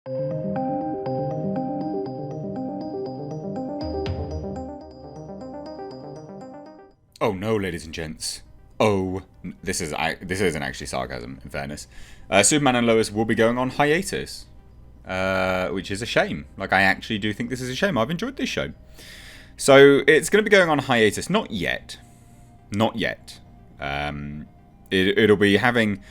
Oh no, ladies and gents. Oh, this isn't actually sarcasm, in fairness. Superman and Lois will be going on hiatus, which is a shame. Like, I actually do think this is a shame. I've enjoyed this show. So, it's going to be going on hiatus. Not yet. Not yet. It'll be having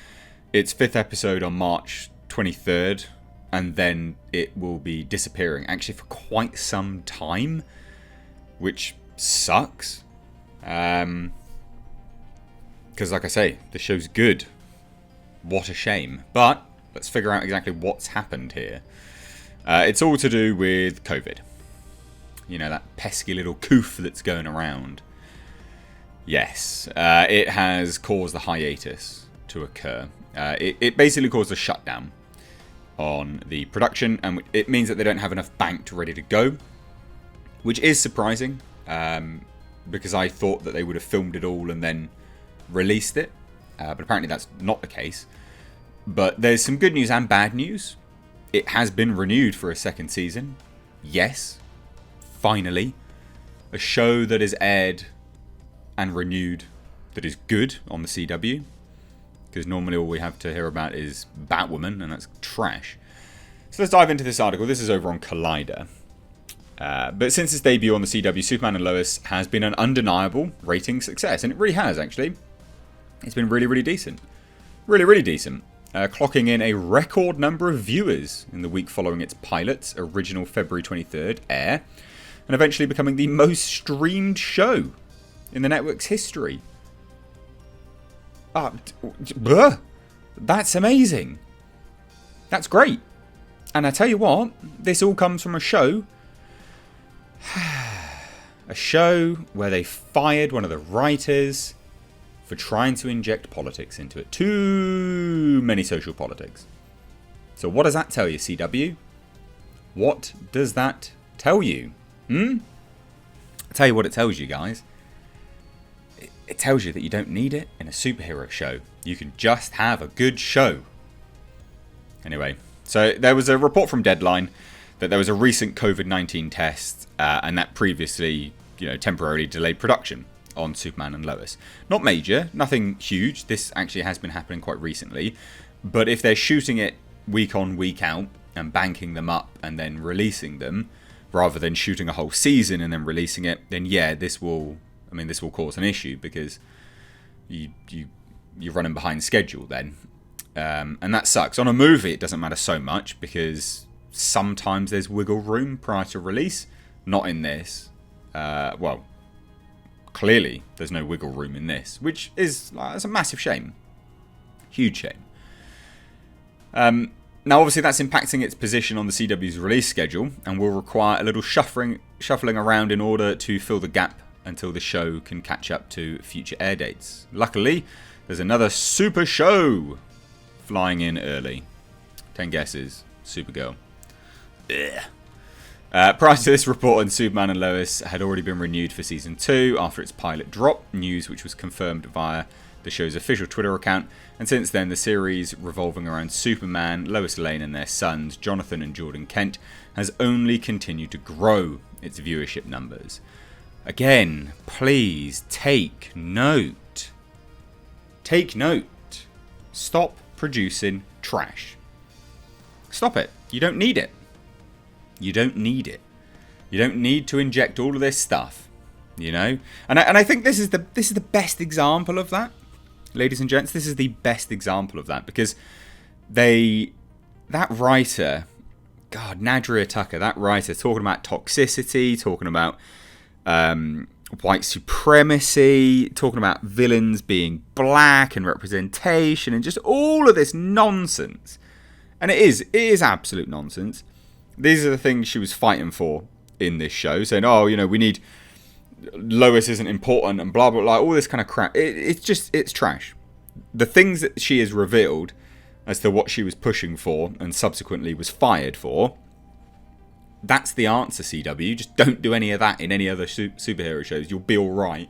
its 5th episode on March 23rd, and then it will be disappearing, actually, for quite some time, which sucks. Because, like I say, the show's good. What a shame. But let's figure out exactly what's happened here. It's all to do with COVID. You know, that pesky little coof that's going around. Yes, it has caused the hiatus to occur. It basically caused a shutdown on the production, and it means that they don't have enough banked ready to go, which is surprising. Because I thought that they would have filmed it all and then released it. But apparently that's not the case. But there's some good news and bad news. It has been renewed for a 2nd season. Yes. Finally. A show that is aired and renewed that is good on the CW. Because normally all we have to hear about is Batwoman, and that's trash. So let's dive into this article. This is over on Collider. But since its debut on the CW, Superman and Lois has been an undeniable rating success. And it really has, actually. It's been really, really decent. Really, really decent. Clocking in a record number of viewers in the week following its pilot's original February 23rd air. And eventually becoming the most streamed show in the network's history. That's amazing. That's great. And I tell you what, this all comes from a show where they fired one of the writers for trying to inject politics into it. Too many social politics. So what does that tell you, CW? What does that tell you? I'll tell you what it tells you, guys. It tells you that you don't need it in a superhero show. You can just have a good show. Anyway, so there was a report from Deadline that there was a recent COVID-19 test, and that previously, temporarily delayed production on Superman and Lois. Not major, nothing huge. This actually has been happening quite recently. But if they're shooting it week on, week out, and banking them up and then releasing them, rather than shooting a whole season and then releasing it, then yeah, this will cause an issue, because you're running behind schedule then. And that sucks. On a movie, it doesn't matter so much, because sometimes there's wiggle room prior to release. Not in this. Clearly there's no wiggle room in this, which is it's a massive shame. Huge shame. Now, obviously, that's impacting its position on the CW's release schedule, and will require a little shuffling around in order to fill the gap until the show can catch up to future air dates. Luckily, there's another super show flying in early. 10 guesses. Supergirl. Prior to this report, Superman and Lois had already been renewed for Season 2 after its pilot drop, news which was confirmed via the show's official Twitter account, and since then the series revolving around Superman, Lois Lane and their sons, Jonathan and Jordan Kent, has only continued to grow its viewership numbers. Again, please take note. Take note. Stop producing trash. Stop it. You don't need it. You don't need it. You don't need to inject all of this stuff, And I think this is the best example of that, ladies and gents. This is the best example of that, because that writer, God, Nadria Tucker, that writer, talking about toxicity, talking about white supremacy, talking about villains being black and representation, and just all of this nonsense. And it is absolute nonsense. These are the things she was fighting for in this show, saying, we need, Lois isn't important and blah, blah, blah, all this kind of crap. It's trash. The things that she has revealed as to what she was pushing for and subsequently was fired for, that's the answer, CW. Just don't do any of that in any other superhero shows. You'll be all right.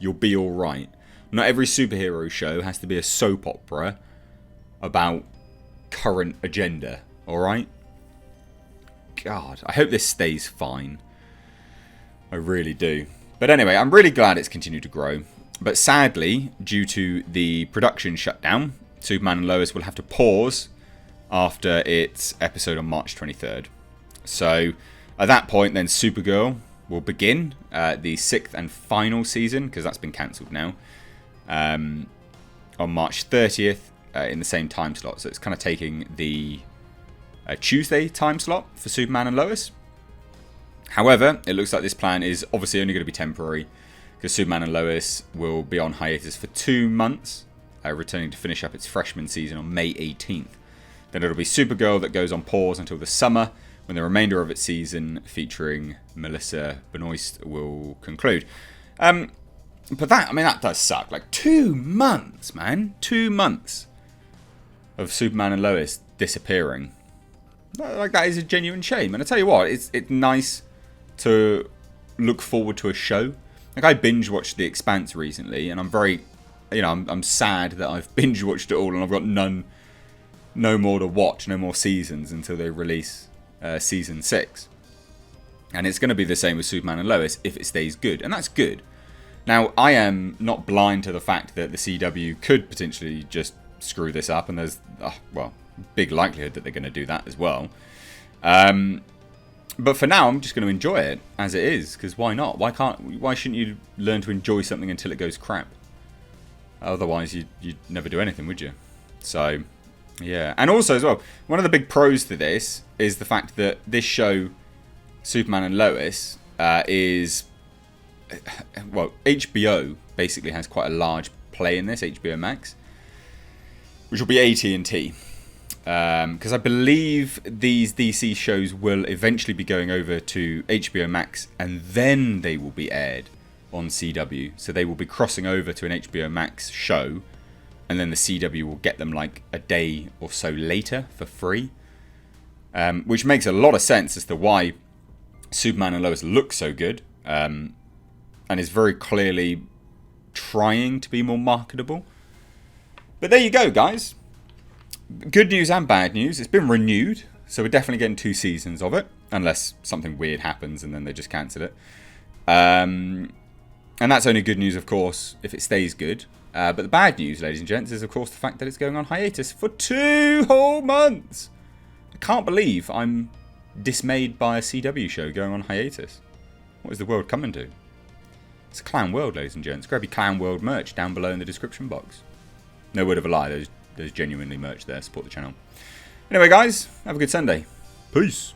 You'll be all right. Not every superhero show has to be a soap opera about current agenda, all right? God, I hope this stays fine. I really do. But anyway, I'm really glad it's continued to grow. But sadly, due to the production shutdown, Superman and Lois will have to pause after its episode on March 23rd. So at that point, then Supergirl will begin the 6th and final season, because that's been cancelled now, on March 30th in the same time slot. So it's kind of taking the Tuesday time slot for Superman and Lois. However, it looks like this plan is obviously only going to be temporary, because Superman and Lois will be on hiatus for 2 months, returning to finish up its freshman season on May 18th. Then it'll be Supergirl that goes on pause until the summer, when the remainder of its season featuring Melissa Benoist will conclude. But that does suck. Like 2 months, man. 2 months of Superman and Lois disappearing. Like, that is a genuine shame. And I tell you what, it's nice to look forward to a show. Like, I binge watched The Expanse recently, and I'm very, I'm sad that I've binge watched it all and I've got no more to watch, no more seasons until they release season 6. And it's going to be the same with Superman and Lois if it stays good, and that's good. Now, I am not blind to the fact that the CW could potentially just screw this up, and there's big likelihood that they're going to do that as well. But for now, I'm just going to enjoy it as it is, because why not? Why shouldn't you learn to enjoy something until it goes crap? Otherwise, you'd never do anything, would you? So, yeah. And also, as well, one of the big pros to this is the fact that this show, Superman and Lois, is... Well, HBO basically has quite a large play in this, HBO Max, which will be AT&T. Because I believe these DC shows will eventually be going over to HBO Max, and then they will be aired on CW. So they will be crossing over to an HBO Max show, and then the CW will get them like a day or so later for free. Which makes a lot of sense as to why Superman and Lois look so good, and is very clearly trying to be more marketable. But there you go, guys. Good news and bad news. It's been renewed, so we're definitely getting 2 seasons of it, unless something weird happens and then they just cancel it. And that's only good news, of course, if it stays good. But the bad news, ladies and gents, is of course the fact that it's going on hiatus for 2 whole months. I can't believe I'm dismayed by a CW show going on hiatus. What is the world coming to? It's a clown world, ladies and gents. Grab your Clown World merch down below in the description box. No word of a lie, there's genuinely merch there. Support the channel. Anyway, guys, have a good Sunday. Peace.